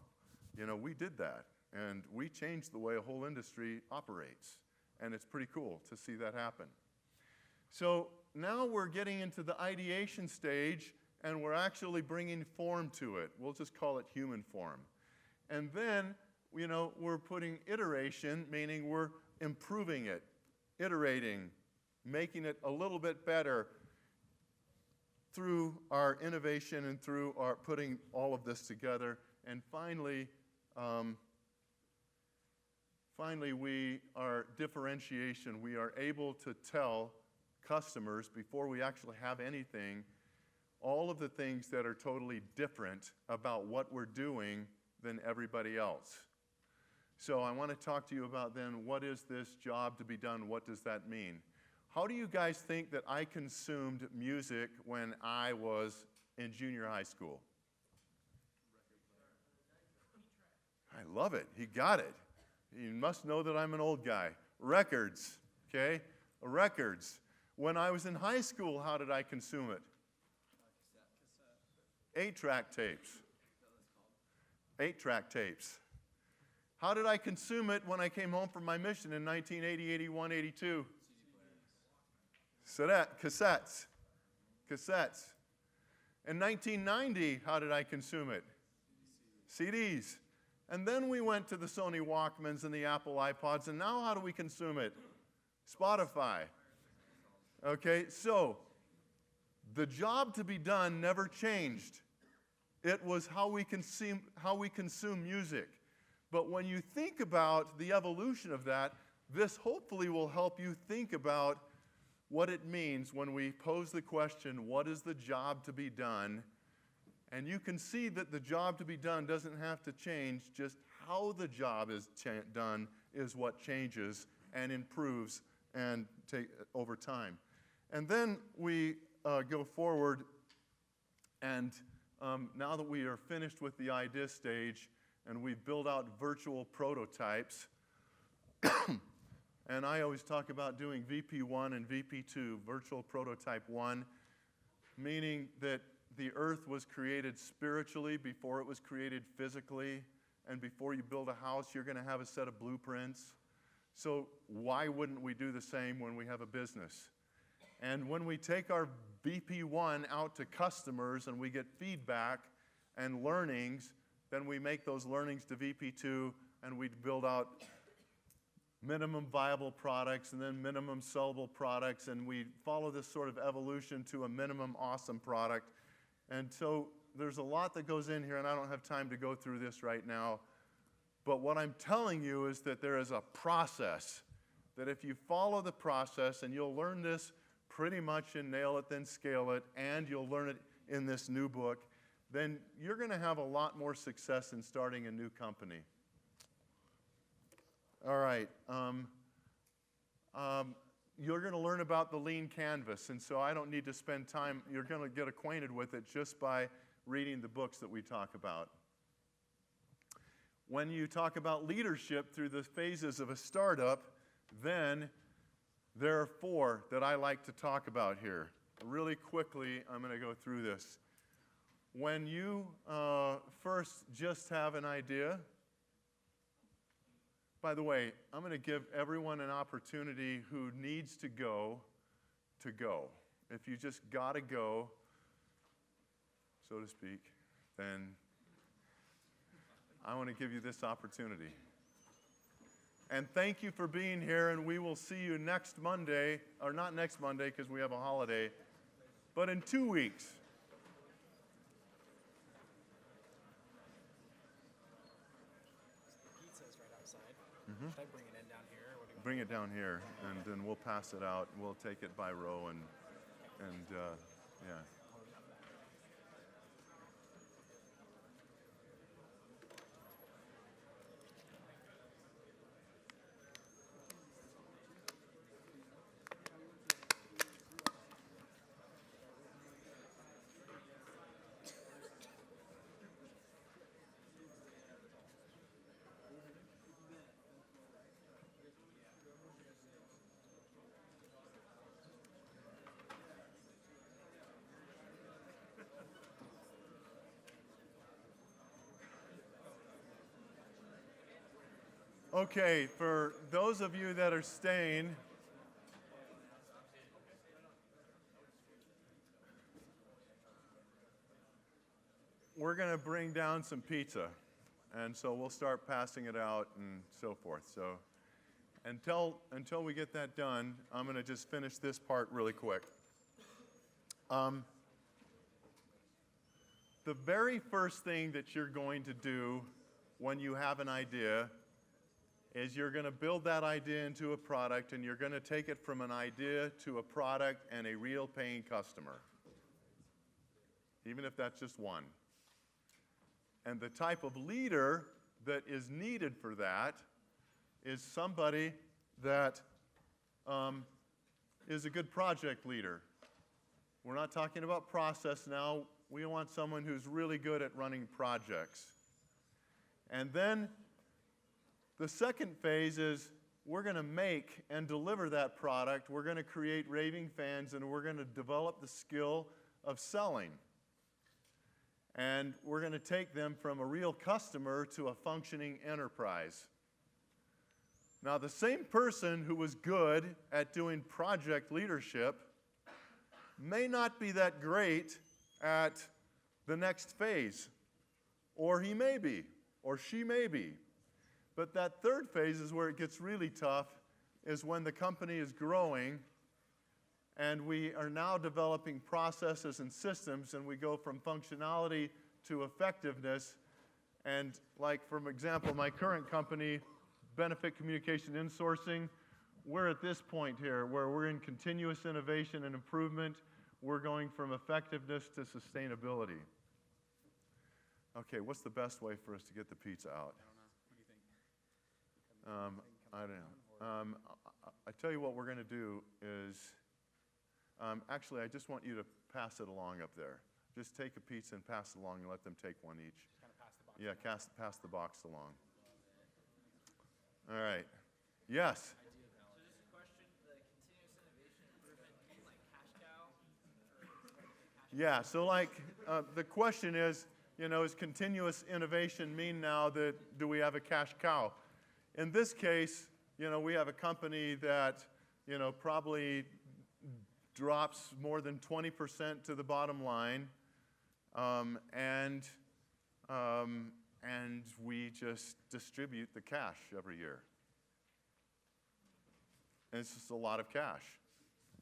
you know, we did that, and we changed the way a whole industry operates. And it's pretty cool to see that happen. So now we're getting into the ideation stage, and we're actually bringing form to it. We'll just call it human form. And then, we're putting iteration, meaning we're improving it, iterating, making it a little bit better through our innovation and through our putting all of this together. And finally, we are differentiation. We are able to tell customers before we actually have anything all of the things that are totally different about what we're doing than everybody else. So I want to talk to you about then, what is this job to be done? What does that mean? How do you guys think that I consumed music when I was in junior high school? I love it. He got it. You must know that I'm an old guy. Records, okay? Records. When I was in high school, how did I consume it? 8-track tapes. 8-track tapes. How did I consume it when I came home from my mission in 1980, 81, 82? Cassettes. Cassettes. In 1990, how did I consume it? CDs. And then we went to the Sony Walkmans and the Apple iPods, and now how do we consume it? Spotify. Okay, so the job to be done never changed. It was how we consume music. But when you think about the evolution of that, this hopefully will help you think about what it means when we pose the question, what is the job to be done? And you can see that the job to be done doesn't have to change, just how the job is done is what changes and improves and over time. And then we go forward, and now that we are finished with the idea stage and we've built out virtual prototypes, and I always talk about doing VP1 and VP2, virtual prototype 1, meaning that the earth was created spiritually before it was created physically, and before you build a house, you're going to have a set of blueprints. So why wouldn't we do the same when we have a business? And when we take our VP1 out to customers and we get feedback and learnings, then we make those learnings to VP2 and we build out minimum viable products and then minimum sellable products, and we follow this sort of evolution to a minimum awesome product. And so there's a lot that goes in here, and I don't have time to go through this right now. But what I'm telling you is that there is a process, that if you follow the process, and you'll learn this pretty much in Nail It, Then Scale It, and you'll learn it in this new book, then you're going to have a lot more success in starting a new company. All right. You're going to learn about the lean canvas, and so I don't need to spend time. You're going to get acquainted with it just by reading the books that we talk about. When you talk about leadership through the phases of a startup, then there are 4 that I like to talk about here. Really quickly, I'm going to go through this. When you first just have an idea, by the way, I'm going to give everyone an opportunity who needs to go. If you just got to go, so to speak, then I want to give you this opportunity. And thank you for being here, and we will see you next Monday, or not next Monday because we have a holiday, but in 2 weeks. Should I bring it in down here? Or Bring it down here, and then we'll pass it out. We'll take it by row, and yeah. Okay, for those of you that are staying, we're going to bring down some pizza. And so we'll start passing it out and so forth. So until we get that done, I'm going to just finish this part really quick. The very first thing that you're going to do when you have an idea is you're going to build that idea into a product, and you're going to take it from an idea to a product and a real paying customer, even if that's just one. And the type of leader that is needed for that is somebody that is a good project leader. We're not talking about process now. We want someone who's really good at running projects. And then the second phase is we're going to make and deliver that product. We're going to create raving fans, and we're going to develop the skill of selling. And we're going to take them from a real customer to a functioning enterprise. Now, the same person who was good at doing project leadership may not be that great at the next phase, or he may be, or she may be. But that third phase is where it gets really tough, is when the company is growing and we are now developing processes and systems, and we go from functionality to effectiveness. And like, for example, my current company, Benefit Communication Insourcing, we're at this point here where we're in continuous innovation and improvement. We're going from effectiveness to sustainability. Okay, what's the best way for us to get the pizza out? I don't know. What do you think? I don't know. I tell you what we're going to do is, actually, I just want you to pass it along up there. Just take a pizza and pass it along and let them take one each. Just kind of pass the box. Yeah, pass the box along. All right. Yes? So just a question, the continuous innovation improvement, like cash cow? Yeah, so like the question is, is continuous innovation mean now that do we have a cash cow? In this case, we have a company that, probably drops more than 20% to the bottom line, and we just distribute the cash every year. And it's just a lot of cash.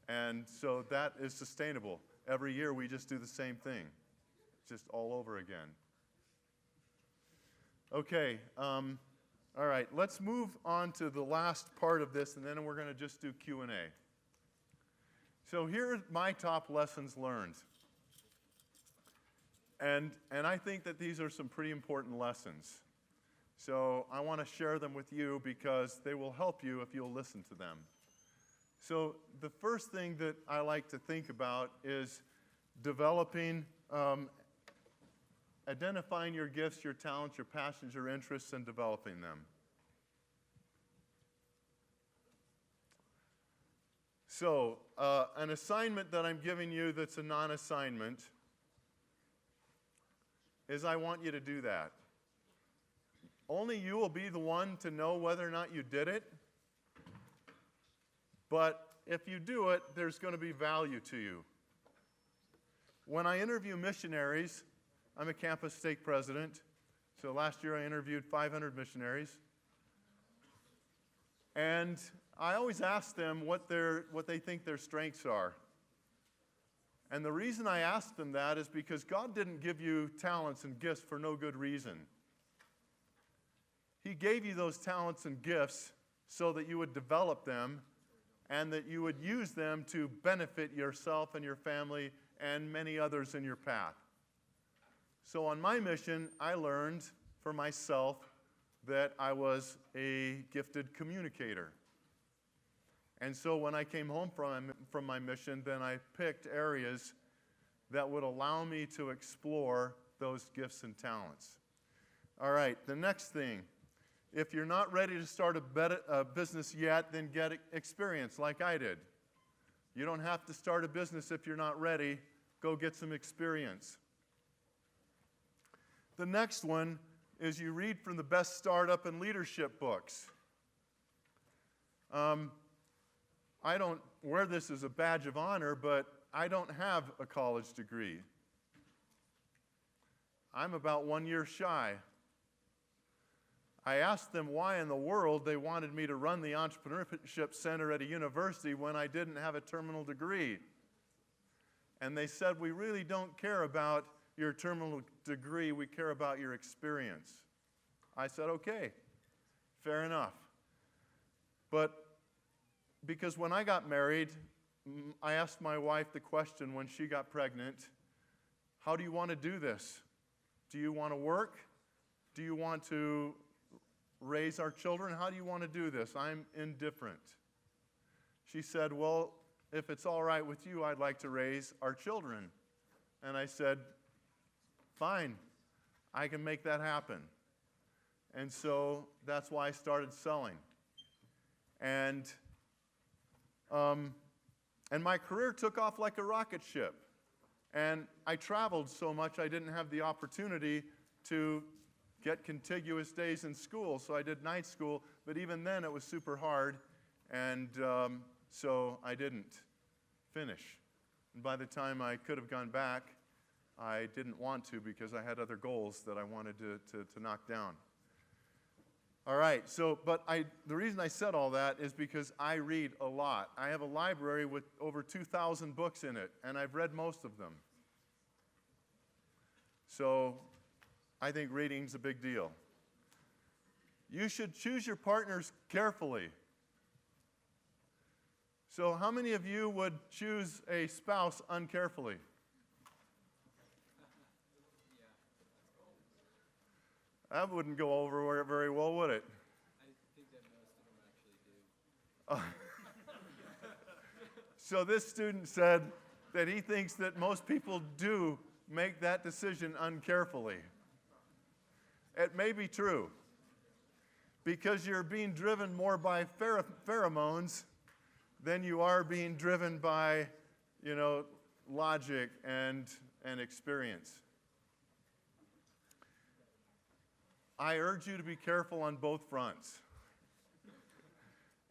And so that is sustainable. Every year we just do the same thing, just all over again. Okay, all right, let's move on to the last part of this, and then we're going to just do Q&A. So here are my top lessons learned. And I think that these are some pretty important lessons. So I want to share them with you because they will help you if you'll listen to them. So the first thing that I like to think about is developing, identifying your gifts, your talents, your passions, your interests, and developing them. So an assignment that I'm giving you that's a non-assignment is I want you to do that. Only you will be the one to know whether or not you did it. But if you do it, there's going to be value to you. When I interview missionaries, I'm a campus stake president. So last year I interviewed 500 missionaries. And I always ask them what they think their strengths are. And the reason I ask them that is because God didn't give you talents and gifts for no good reason. He gave you those talents and gifts so that you would develop them and that you would use them to benefit yourself and your family and many others in your path. So on my mission, I learned for myself that I was a gifted communicator. And so when I came home from my mission, then I picked areas that would allow me to explore those gifts and talents. All right, the next thing. If you're not ready to start a business yet, then get experience like I did. You don't have to start a business if you're not ready. Go get some experience. The next one is you read from the best startup and leadership books. I don't wear this as a badge of honor, but I don't have a college degree. I'm about 1 year shy. I asked them why in the world they wanted me to run the Entrepreneurship Center at a university when I didn't have a terminal degree. And they said, we really don't care about your terminal degree, we care about your experience. I said, okay, fair enough. But because when I got married, I asked my wife the question when she got pregnant, how do you want to do this? Do you want to work? Do you want to raise our children? How do you want to do this? I'm indifferent. She said, well, if it's all right with you, I'd like to raise our children. And I said, fine, I can make that happen. And so that's why I started selling. And my career took off like a rocket ship. And I traveled so much I didn't have the opportunity to get contiguous days in school. So I did night school, but even then it was super hard. And so I didn't finish. And by the time I could have gone back, I didn't want to because I had other goals that I wanted to knock down. All right, but the reason I said all that is because I read a lot. I have a library with over 2,000 books in it, and I've read most of them. So I think reading's a big deal. You should choose your partners carefully. So how many of you would choose a spouse uncarefully? That wouldn't go over very well, would it? I think that most of them actually do. So this student said that he thinks that most people do make that decision uncarefully. It may be true, because you're being driven more by pheromones than you are being driven by, logic and experience. I urge you to be careful on both fronts.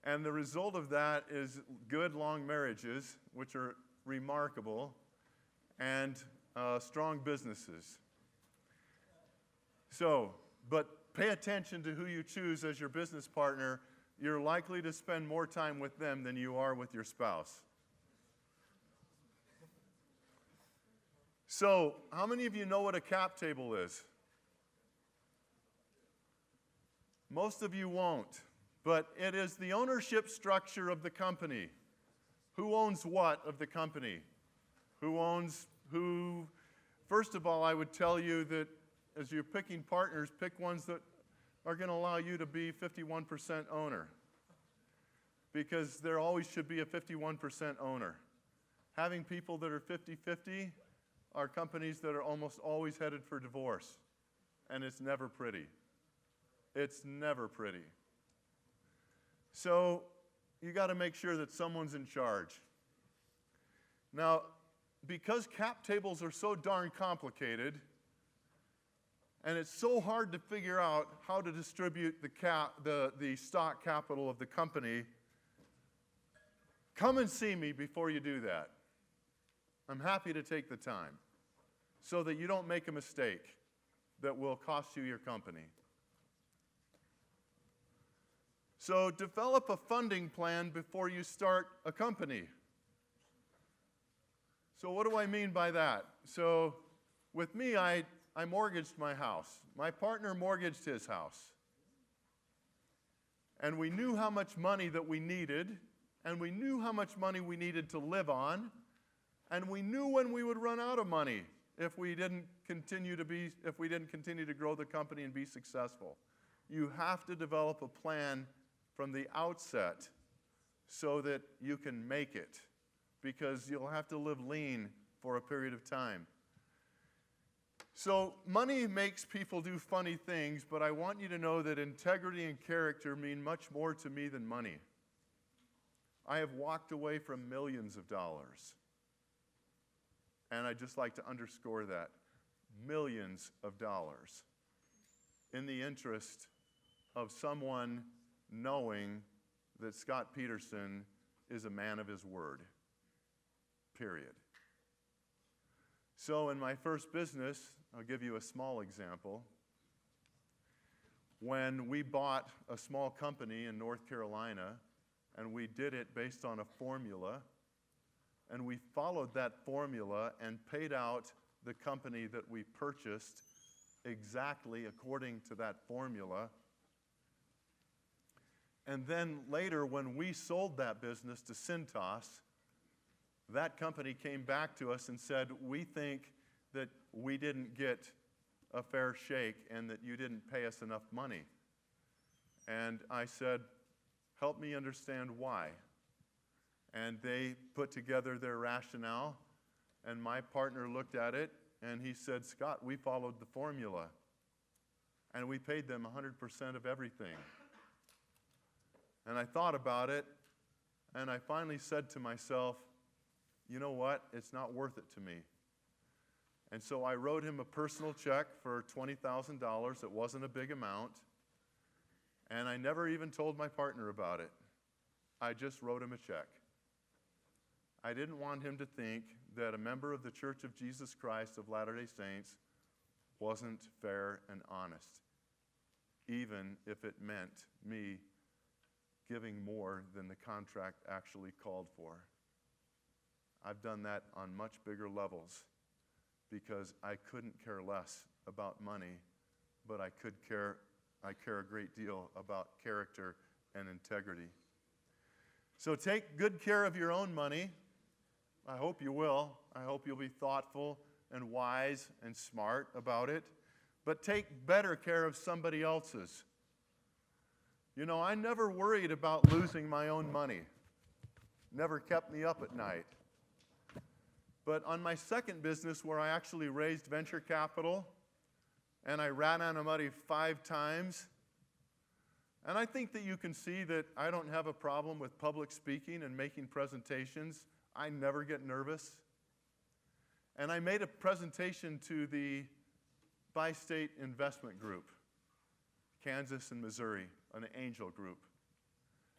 And the result of that is good long marriages, which are remarkable, and strong businesses. So, but pay attention to who you choose as your business partner. You're likely to spend more time with them than you are with your spouse. So, how many of you know what a cap table is? Most of you won't, but it is the ownership structure of the company. Who owns what of the company? Who owns who? First of all, I would tell you that as you're picking partners, pick ones that are going to allow you to be 51% owner, because there always should be a 51% owner. Having people that are 50-50 are companies that are almost always headed for divorce, and it's never pretty. It's never pretty. So you got to make sure that someone's in charge. Now, because cap tables are so darn complicated, and it's so hard to figure out how to distribute the stock capital of the company, come and see me before you do that. I'm happy to take the time so that you don't make a mistake that will cost you your company. So develop a funding plan before you start a company. So what do I mean by that? So with me, I mortgaged my house. My partner mortgaged his house. And we knew how much money that we needed, and we knew how much money we needed to live on, and we knew when we would run out of money if we didn't continue to grow the company and be successful. You have to develop a plan from the outset so that you can make it, because you'll have to live lean for a period of time. So money makes people do funny things, but I want you to know that integrity and character mean much more to me than money. I have walked away from millions of dollars, and I'd just like to underscore that. Millions of dollars in the interest of someone knowing that Scott Peterson is a man of his word, period. So in my first business, I'll give you a small example. When we bought a small company in North Carolina, and we did it based on a formula, and we followed that formula and paid out the company that we purchased exactly according to that formula. And then later, when we sold that business to Cintas, that company came back to us and said, we think that we didn't get a fair shake and that you didn't pay us enough money. And I said, help me understand why. And they put together their rationale, and my partner looked at it, and he said, Scott, we followed the formula, and we paid them 100% of everything. And I thought about it, and I finally said to myself, you know what? It's not worth it to me. And so I wrote him a personal check for $20,000. It wasn't a big amount. And I never even told my partner about it. I just wrote him a check. I didn't want him to think that a member of the Church of Jesus Christ of Latter-day Saints wasn't fair and honest, even if it meant me giving more than the contract actually called for. I've done that on much bigger levels, because I couldn't care less about money, but I care a great deal about character and integrity. So take good care of your own money. I hope you will. I hope you'll be thoughtful and wise and smart about it. But take better care of somebody else's. You know, I never worried about losing my own money. Never kept me up at night. But on my second business, where I actually raised venture capital, and I ran out of money 5 times, and I think that you can see that I don't have a problem with public speaking and making presentations. I never get nervous. And I made a presentation to the Bi-State Investment Group, Kansas and Missouri, an angel group.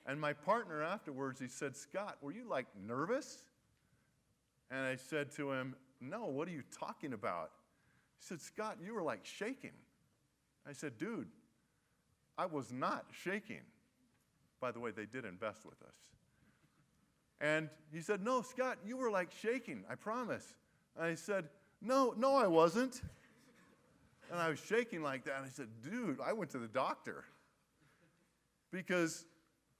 And my partner afterwards, he said, Scott, were you like nervous? And I said to him, no, what are you talking about? He said, Scott, you were like shaking. I said, dude, I was not shaking. By the way, they did invest with us. And he said, no, Scott, you were like shaking, I promise. And I said, no, I wasn't. And I was shaking like that. And I said, dude, I went to the doctor. Because,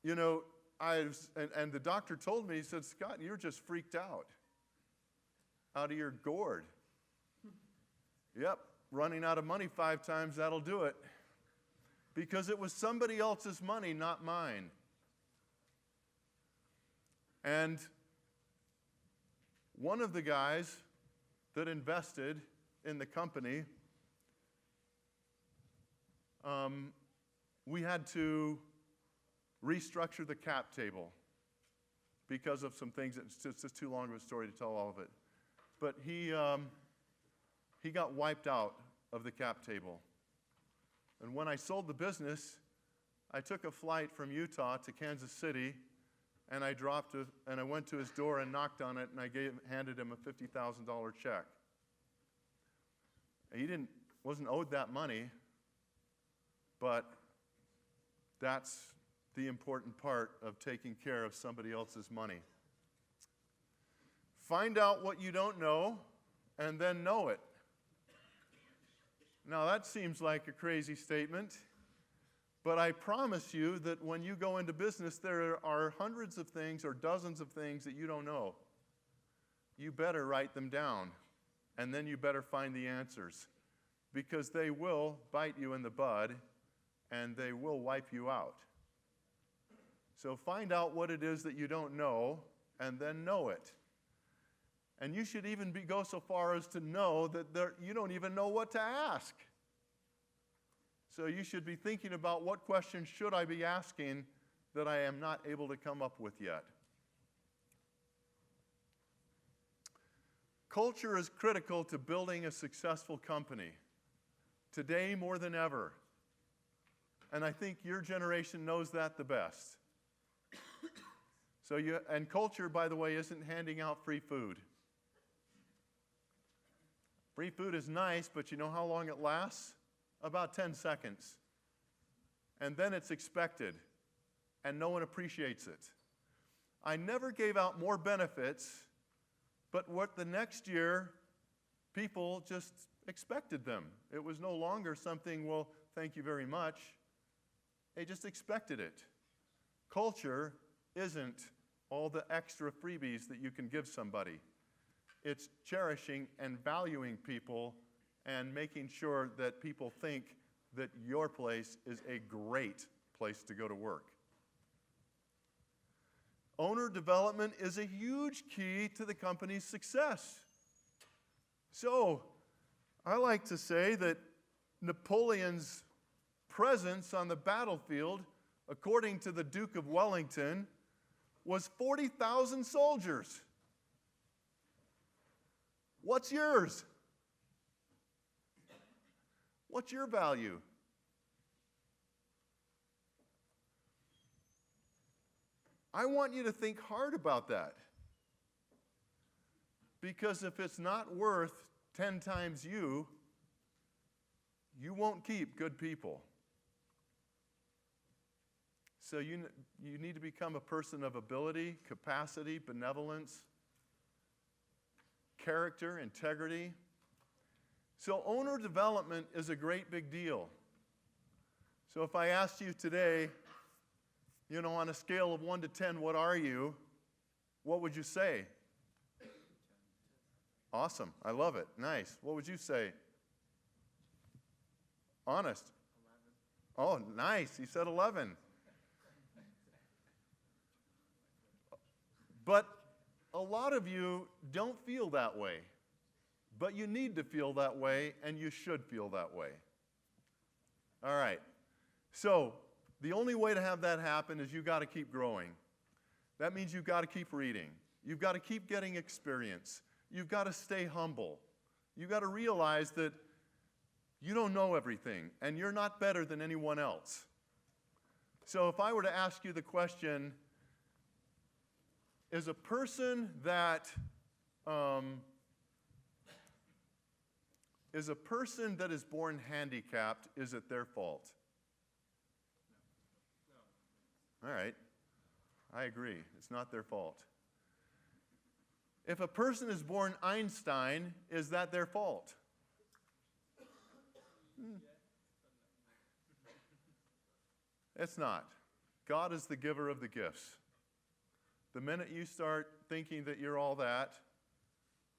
you know, and the doctor told me, he said, Scott, you're just freaked out of your gourd. Yep, running out of money 5 times, that'll do it. Because it was somebody else's money, not mine. And one of the guys that invested in the company, we had to restructure the cap table because of some things. It's just too long of a story to tell all of it. But he got wiped out of the cap table. And when I sold the business, I took a flight from Utah to Kansas City, and I went to his door and knocked on it, and I handed him a $50,000 check. And he wasn't owed that money, but that's the important part of taking care of somebody else's money. Find out what you don't know, and then know it. Now, that seems like a crazy statement, but I promise you that when you go into business, there are hundreds of things or dozens of things that you don't know. You better write them down, and then you better find the answers, because they will bite you in the bud, and they will wipe you out. So find out what it is that you don't know, and then know it. And you should even go so far as to know that you don't even know what to ask. So you should be thinking about, what questions should I be asking that I am not able to come up with yet? Culture is critical to building a successful company, today more than ever. And I think your generation knows that the best. And culture, by the way, isn't handing out free food. Free food is nice, but you know how long it lasts? About 10 seconds. And then it's expected, and no one appreciates it. I never gave out more benefits, but what the next year, people just expected them. It was no longer something, well, thank you very much. They just expected it. Culture isn't all the extra freebies that you can give somebody. It's cherishing and valuing people and making sure that people think that your place is a great place to go to work. Owner development is a huge key to the company's success. So, I like to say that Napoleon's presence on the battlefield, according to the Duke of Wellington, was 40,000 soldiers. What's yours? What's your value? I want you to think hard about that. Because if it's not worth 10 times you, you won't keep good people. So you need to become a person of ability, capacity, benevolence, character, integrity. So owner development is a great big deal. So if I asked you today, on a scale of 1 to 10, what are you? What would you say? Awesome. I love it. Nice. What would you say? Honest. 11. Oh, nice. He said 11. But a lot of you don't feel that way. But you need to feel that way, and you should feel that way. All right. So, the only way to have that happen is you've got to keep growing. That means you've got to keep reading. You've got to keep getting experience. You've got to stay humble. You've got to realize that you don't know everything, and you're not better than anyone else. So if I were to ask you the question, is a person that is born handicapped, is it their fault? All right. I agree. It's not their fault. If a person is born Einstein, is that their fault? It's not. God is the giver of the gifts. The minute you start thinking that you're all that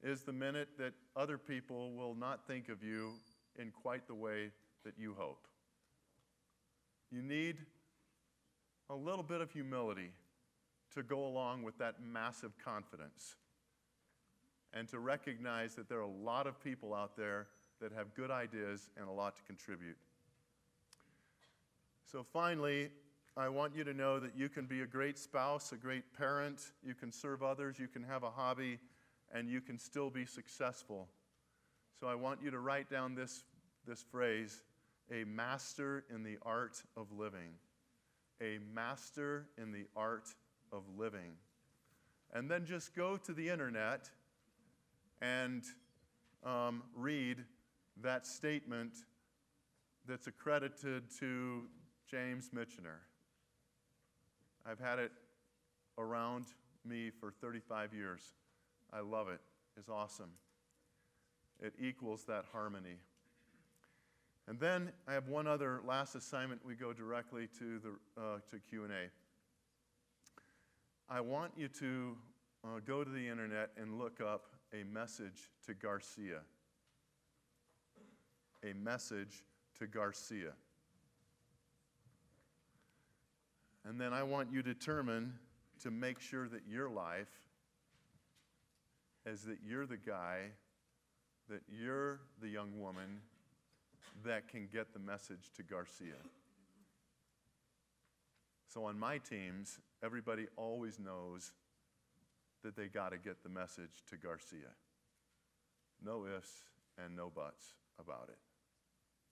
is the minute that other people will not think of you in quite the way that you hope. You need a little bit of humility to go along with that massive confidence and to recognize that there are a lot of people out there that have good ideas and a lot to contribute. So finally, I want you to know that you can be a great spouse, a great parent, you can serve others, you can have a hobby, and you can still be successful. So I want you to write down this phrase, a master in the art of living. A master in the art of living. And then just go to the internet and read that statement that's accredited to James Michener. I've had it around me for 35 years. I love it. It's awesome. It equals that harmony. And then I have one other last assignment. We go directly to Q&A. I want you to go to the internet and look up a message to Garcia. A message to Garcia. And then I want you to determine to make sure that your life is that you're the guy, that you're the young woman that can get the message to Garcia. So on my teams, everybody always knows that they got to get the message to Garcia. No ifs and no buts about it.